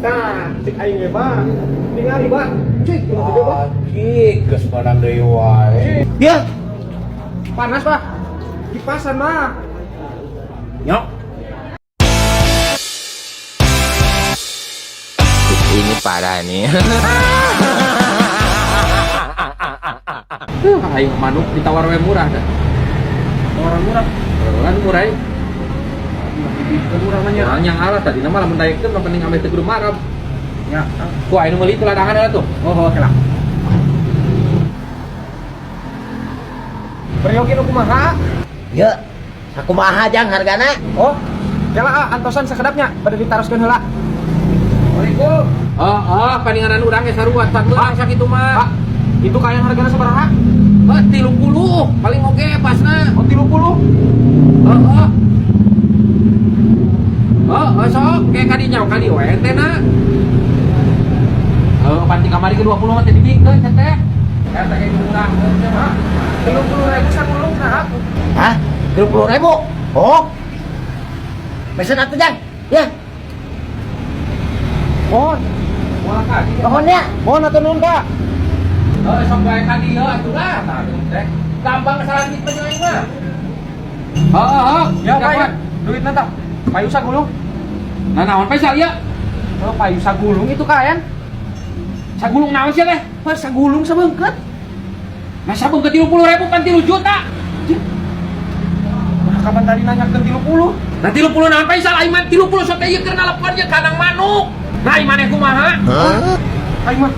Nah, cek aing ge, Bang. Tingali, Bang. Cik, gede, Bang. Cik, geus padang deui wae. Ya. Panas, Pak. Kipasan, mah. Nyok. Ini parah nih. Aing manuk ditawar we murah dah. Tawaran murah. Tawaran murah. Murah mah nya. Yang alat tadi nama lamun dayekeun mah penting ame teu kudu marab. Ya. Ku anu meuli itu ladangan ada tuh. Oh, helah. Peryokin kumaha? Ya, aku mah jang hargana. Oh, kela antosan sakedapnya pada ditaroskeun heula. Assalamualaikum. Paninganan urang ge sarua tan urang sakitu mah. Pak, itu kayang hargana sabaraha? 30 paling oke pasna. Oh, 30. Sok kayak kadinya kali we teh na. Panti kamari ke 20 mah teh dibikeun teh. Eta ge murah teh mah. 30.000 sagulung saha? Hah? 30.000? Oh. Pesen atuh jang. Ya. Mohon. Moal kadi. Mohonnya. Mohon atuh nuhun, Pak. Sok bae kadi heuh atuh lah. Teh. Gampang salah gitu aing mah. Ya, Pak. Duit nanti. Payu sagulung. Nah, naon paisa ieu? Oh, payu sagulung itu kaen. Sagulung naon sih teh? Pas sagulung sabeungkeut. Nah, sabeungkeut 30.000 kan 3 juta. Nah, kapan tadi nanyakeun 30? Nah, 30 naon paisa lain mah 30 sok teh ieu keur ngalepan je kandang manuk. Nah, ieu maneh kumaha? Hah? Aing mah.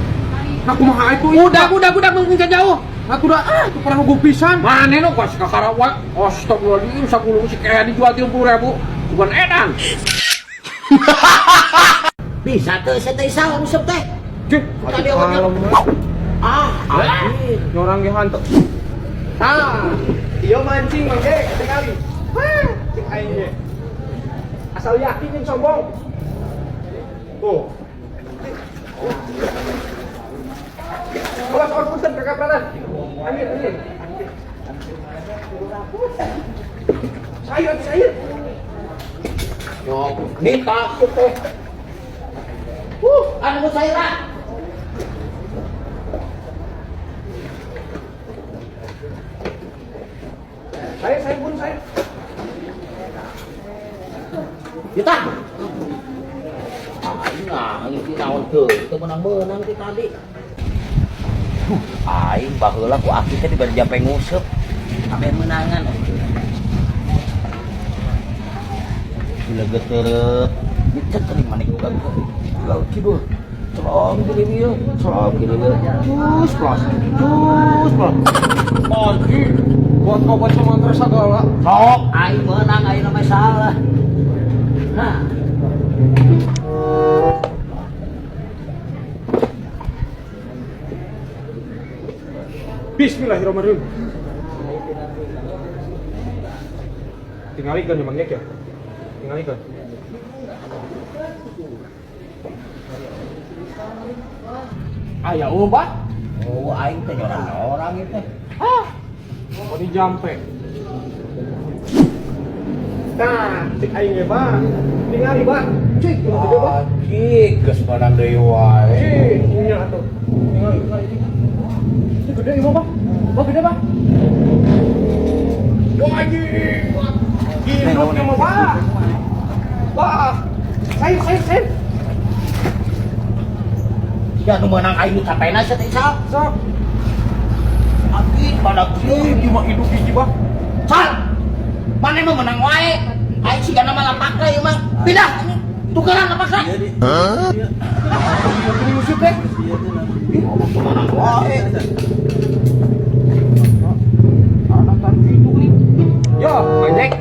Nah, kumaha itu? Udah mungkin jauh. Aku udah tuh pernah huguk pisan. Maneh nu kos ka Karawang. Astagfirullahaladzim, sagulung si kayak dijual 30.000. Bukan edan. Bisa tuh saya teh isal usep teh. Cik, tadi awalnya. Nyorang ge hantu. Ieu mancing mah ge sekali. Cik aing ge. Asal yakin jeung sombong. Tuh. Awas punten kakak pranan. Amin. Sayur. Yo, nita aku teh. Anu sayuran. Saya pun. Yuta. Aing nangis di naon teu, teu menang ti tadi. Aing baheula ku aki teh dibari jampe nguseup. Ame menangan. Gila geterep. Dicet tadi manik juga. Laut kidul. Salam kiri dia. Cus plus. Anjir. Buat obat semantra sagala. Sok, aing menang, aing mah salah. Nah. Bismillahirrahmanirrahim. Tingalikeun ya Mang Yek ya. Tingalikeun. Aya obat. Oh, aing teh orang itu. Mau dijampe. Nah, cek aing ge, Bang. Tingali, Bang. Cik, gede, Bang. Cik, geus padang deui wae. Cik, nya atuh. Tingali. Cik gede ieu, Bang. Bang gede, Bang. Wah, anjing. Induknya mah, Bang. Wah. Sayur. Ya nu menang aing capena teh isal. Sok. Aki pada Cik, mah induk hiji, Bang. Sal. Mana mah menang wae. Aing siga nama lapakna ieu mah. Pindah. Tukeran lapakna. Ini musik teh. Menang wae. Anak itu nih. Yo, banyak.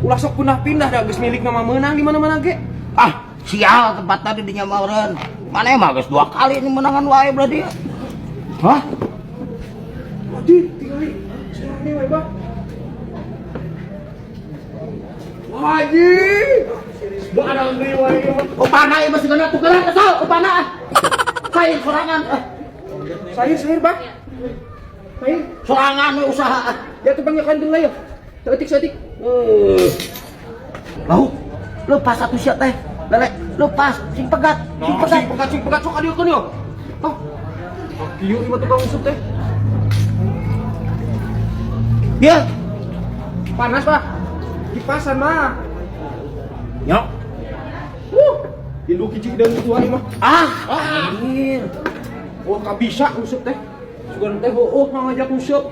Ulah sok pindah dah geus milik nama menang di mana-mana ge. Ah, sial tempat tadi di nyamaureun. Mana mah geus 2 kali ini menangan wae berarti. Hah? Adi, tinggali. Ini wae, Bang. Haji. Barang deui wae. Upana ieu masih kena tukeran kesal upana. Sair sorangan. Sayur, Bang. Sayur. Sorangan we usaha. Ya tuh Bang ya kandung lah ya. Seetik. Lau, lepas satu siap teh. Lele, lepas, sing pegat, sing pegat. Sing pegat sok adieu kan yo. Oh. Kieu ieu tukang usut teh. Ya, Panas, Pak. Kipasan mah. Nyok. Induk hiji dan tuan mah. anjir. Oh, ka bisa usut teh. Sugan teh heueuh ngajak usut.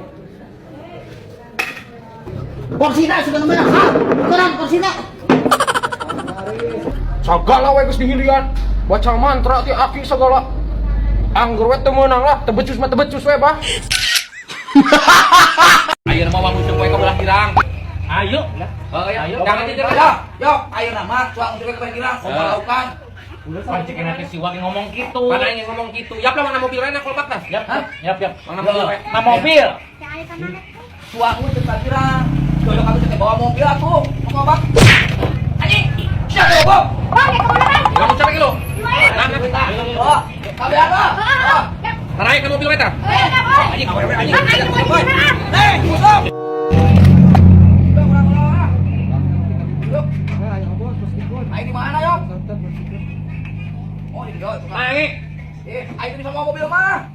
Porsina sudah mana? Ukuran porsina. Sagala we geus dihilian. Baca mantra ti aki sagala. Angger we teu meunang lah, teu becus mah teu becus we, Bah. Ayo nama bang usung kue kebelah girang. Ayo. Ayo. Jangan tidur aja. Yo, ayo nama, tuang untuk ke girang, laukan. Pancing nanti si Waki ngomong gitu. Mana yang ngomong gitu? Yap lah mana mobil rena kolbat lah. Yap. Mana mobil we? Nah mobil. Tuang untuk ke girang. Kalau kamu tidak bawa mobil aku, mau bang. Anjing, siapa lo, Bob? Kamu cari lo. Mana kita? Oh, kami apa? Tarai ke mobil we tah. Anjing, awewe anjing. Hei, Bob. Ayo di mana, Yok? Oh, di Yok. Naik. Ayo di sama mobil mah.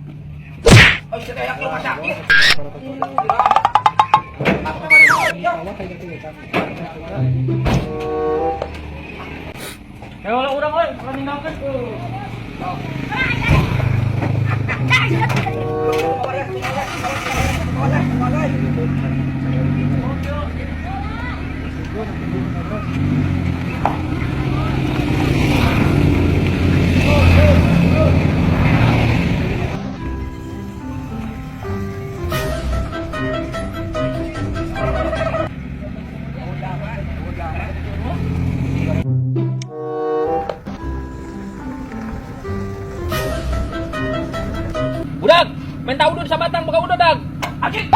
Oh, kita kayak ke rumah sakit. Ya Allah urang euy, kalau ninggalkeun. Budak, minta udun sabatang buka udun dag. Akik.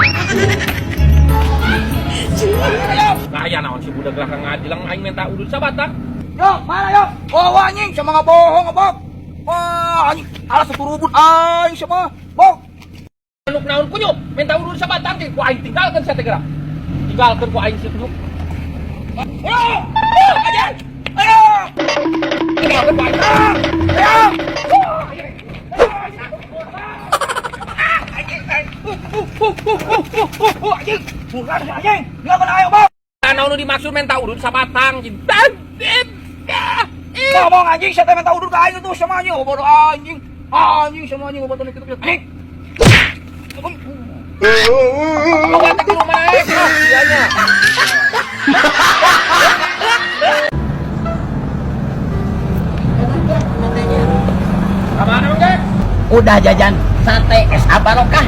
Nah, ya naon si budak lah ngadilang aing minta udun sabatang. Yok, mana Yok? Oh, anjing, sama nggak bohong, Bob. Wah, anjing, alas seturubun anjing sama, Bob. Nuk naon kunyo, minta udun sabatang di ku aing tinggalkeun sa teh gerak. Tinggalkeun ku aing situ. Ayo, anjing, ayo. Tinggalkeun ku aing. Ayo. Anjing, bukan anjing, nggak pernah ayo, Bob. Naon nu dimaksud minta udun sabatang. Ngomong anjing, saya minta udur ke aing itu sama anjing, bodoh anjing. Anjing sama anjing, obat itu anjing. Obat ke rumah dianya. Kemana Bang? Udah jajan sate es barokah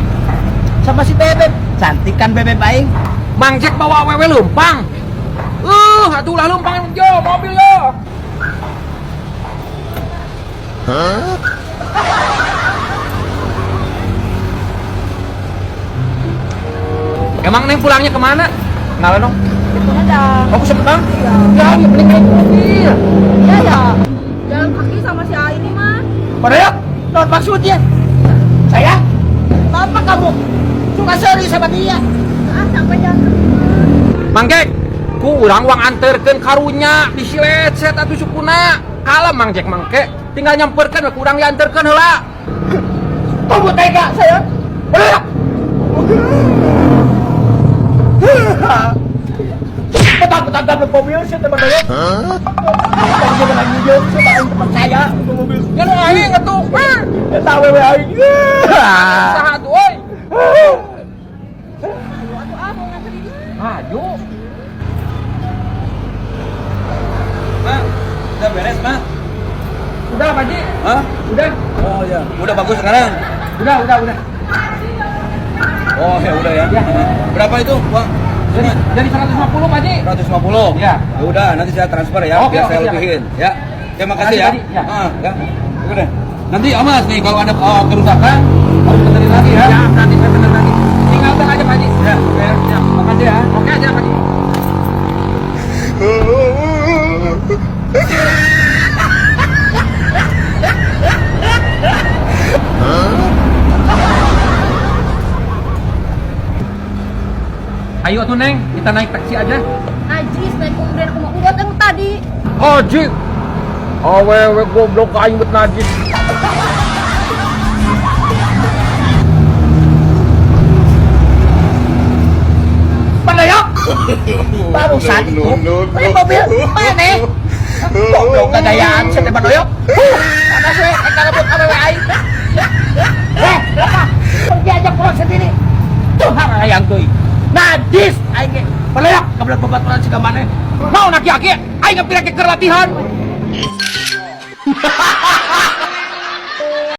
sama si Bebek. Cantik kan Bebek aing? Mang Jack bawa awewe lempang. Atuh lah lempang yo, mobil yo. Emang Neng pulangnya kemana? Ngalah dong. Oh, ke Sempang? Iya. Ya, mending naik mobil. Ya ya. Jalan kaki sama si A ini mah. Pada yuk, non maksudnya. Saya? Kenapa kamu suka seri sama dia? Ah, sampai jalan kaki. Mang Jack, ku urang uang anterkeun karunya di Silecet atuh sukuna. Kalem Mang Jack mangke, tinggal nyamperkeun ku urang dianterkeun heula. Kamu tega saya? Pada yuk. Betul-betul dapat mobil sih teman saya. Tadi dia lagi jauh sama teman saya untuk mobil. Ya nu aing atuh. Ya tahu we aing. Saha tuh euy? Atuh ah mau nganter ini. Ayo. Mak, udah beres, Mak? Udah Pak Ji? Hah? Udah. Oh ya, udah bagus sekarang. Udah. Oh ya udah ya. Ya. Berapa itu uang? Jadi 150 Pak Ji. 150. Ya. Ya udah, nanti saya transfer ya, Oke, biar oke, saya siap. lebihin. Ya. Terima kasih Makasih, ya. Pak Ji. Ya. Ya. Oke deh. Nanti Amas nih kalau ada kerusakan harus benerin lagi ya. Ya, nanti saya bener lagi. Tinggalkan aja Pak Ji. Ya, oke ya. Ya, makasih ya. Oke aja Pak Ji. Ayo tuh Neng, kita naik taksi aja. Najis naik kemudian aku mau udah yang tadi. Oh Ji, Awewe goblok aing bet najis. Panayok! Barusan itu, may mobil, mana? Goblok gagayaan sa Teman Oyok. Panas we, nagkakabot kami we ay. Apa? Pergi aja pulang sendiri. Tuhan ayang tuh. Najis, aing Panayok, kebelet babaturan siga mana? Mau naki-aki, aing ngapira ke latihan.